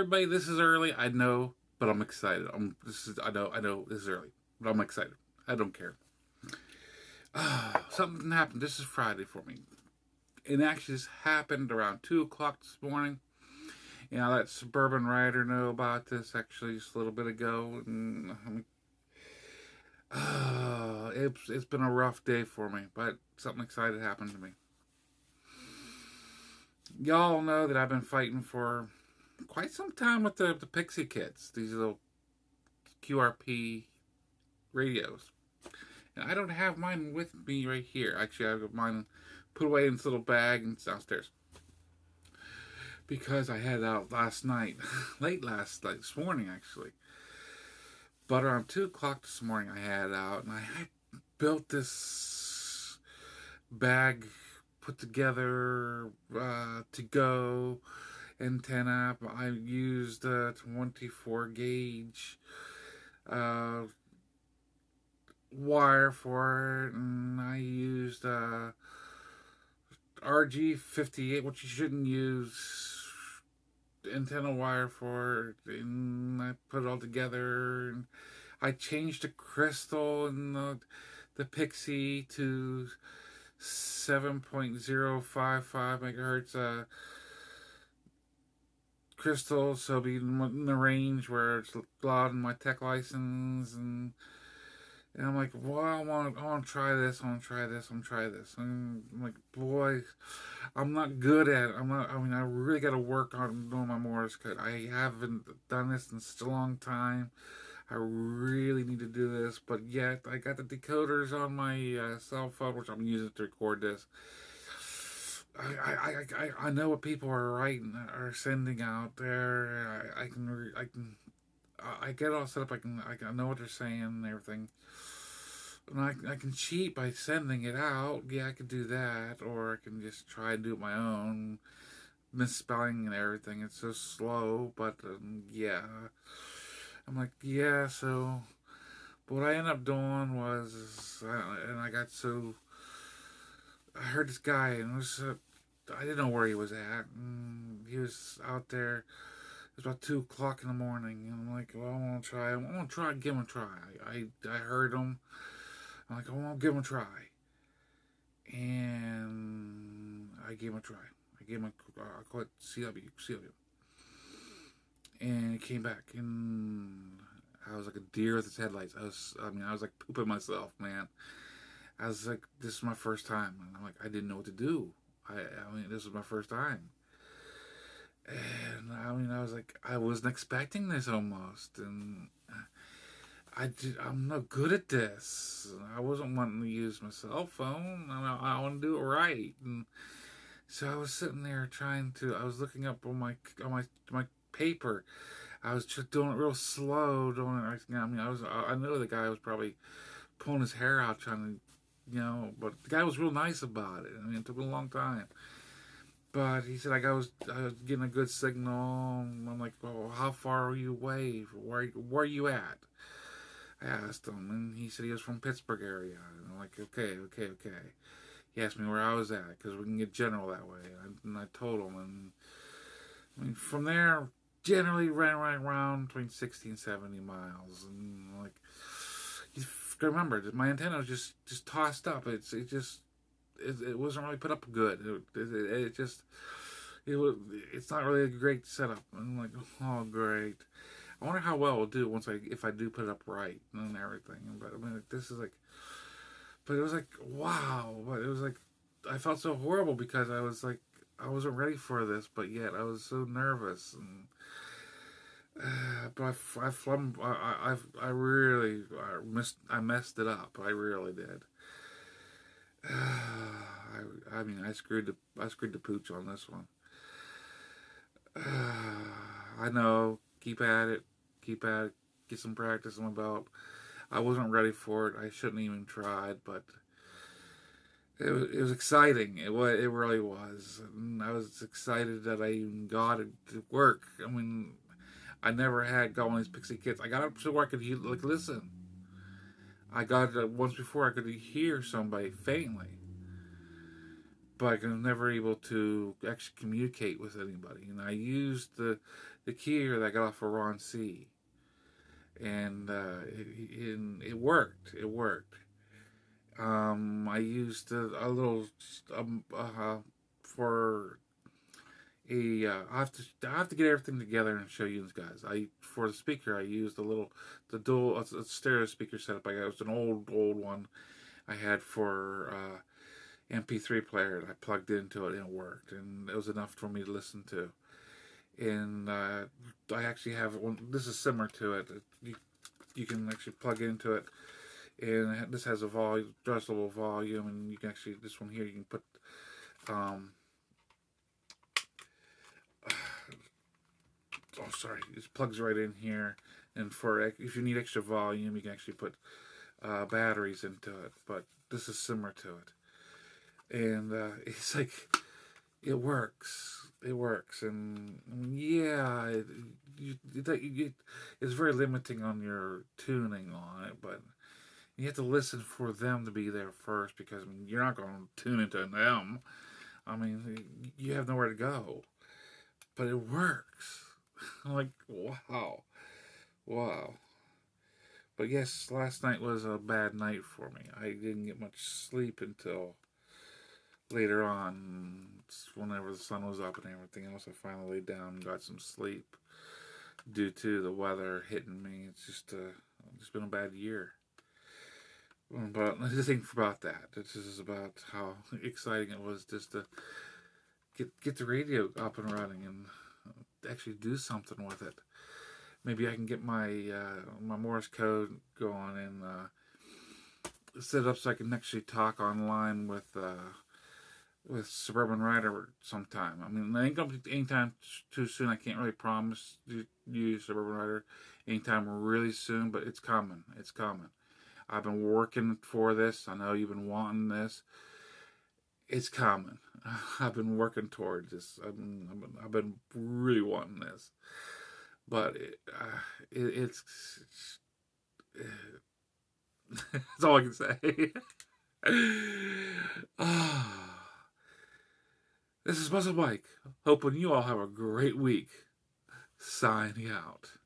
everybody, this is early. I know, but I'm excited. I know this is early, but I'm excited. I don't care. Something happened. This is Friday for me. It actually just happened around 2 o'clock this morning. I let Suburban Rider know about this actually just a little bit ago. And it's been a rough day for me, but something exciting happened to me. Y'all know that I've been fighting for quite some time with the Pixie Kids, these little QRP radios. And I don't have mine with me right here. Actually, I have mine put away in this little bag and it's downstairs. Because I had it out last night, late last night, this morning actually. But around 2 o'clock this morning, I had it out and I had built this bag put together to go antenna. I used a 24 gauge wire for it, and I used RG58, which you shouldn't use antenna wire for, and I put it all together, and I changed the crystal and the Pixie to 7.055 megahertz crystal, so it'll be in the range where it's allowed in my tech license, and I'm like, well, I want to try this. And I'm like, boy, I'm not good at it. I really got to work on doing my Morse code. I haven't done this in such a long time. I really need to do this, but yet I got the decoders on my cell phone, which I'm using to record this. I know what people are writing, are sending out there. I get it all set up. I know what they're saying and everything. And I can cheat by sending it out. Yeah, I could do that, or I can just try and do it my own, misspelling and everything. It's so slow, but yeah. I'm like, yeah. So, but what I ended up doing was, and I got so. I heard this guy, and it was. I didn't know where he was at. And he was out there. It was about 2 o'clock in the morning, and I'm like, well, I want to try. Give him a try. I heard him. I'm like, I want to give him a try, and I gave him a try. I gave him I call it CW, and he came back, and I was like a deer with its headlights. I was like pooping myself, man. I was like, this is my first time, and I'm like, I didn't know what to do. This was my first time. And I was like, I wasn't expecting this almost. And I'm not good at this. I wasn't wanting to use my cell phone. I want to do it right. And so I was sitting there I was looking up on my paper. I was just doing it real slow. I know the guy was probably pulling his hair out trying to, but the guy was real nice about it. It took a long time. But he said, I was getting a good signal. I'm like, well, how far are you away? Where are you at? I asked him, and he said he was from Pittsburgh area. And I'm like, okay. He asked me where I was at, because we can get general that way. And I told him, and from there, generally ran right around between 60 and 70 miles. And like, you remember, my antenna was just tossed up. It wasn't really put up good. It's not really a great setup. And I'm like, oh great. I wonder how well it'll do if I do put it up right and everything. But but it was like, wow. But it was like, I felt so horrible because I was like, I wasn't ready for this, but yet I was so nervous. And but I messed it up. I really did. I screwed the pooch on this one. I know. Keep at it. Get some practice on my belt. I wasn't ready for it. I shouldn't even tried, but it was exciting. It really was. And I was excited that I even got it to work. I never had got one of these Pixie Kids. I got it so I could listen. I got it once before I could hear somebody faintly. but I was never able to actually communicate with anybody. And I used the keyer that I got off of Ron C, and it worked. It worked. I used a little for a. I have to get everything together and show you guys. I For the speaker, I used the dual a stereo speaker setup. I got, it was an old one I had for MP3 player, and I plugged into it and it worked, and it was enough for me to listen to. And I actually have one. This is similar to it. You can actually plug into it, and this has a adjustable volume, and you can actually, this one here, you can put oh sorry, this plugs right in here. And for if you need extra volume, you can actually put batteries into it. But this is similar to it, and it's like it works. It works, and yeah, it's very limiting on your tuning on it, but you have to listen for them to be there first, because I mean, you're not going to tune into them. I mean, you have nowhere to go, but it works. I'm like, wow, wow. But yes, last night was a bad night for me. I didn't get much sleep until later on, whenever the sun was up and everything else. I finally laid down and got some sleep due to the weather hitting me. It's just been a bad year. But the thing about that, this is about how exciting it was just to get the radio up and running and actually do something with it. Maybe I can get my my Morse code going and set it up so I can actually talk online with Suburban Rider sometime. I mean, it ain't gonna be anytime too soon. I can't really promise you Suburban Rider anytime really soon, but it's coming. It's coming. I've been working for this. I know you've been wanting this. It's coming. I've been working towards this. I've been really wanting this, but it's that's all I can say. This is Muscle Mike. Hoping you all have a great week. Signing out.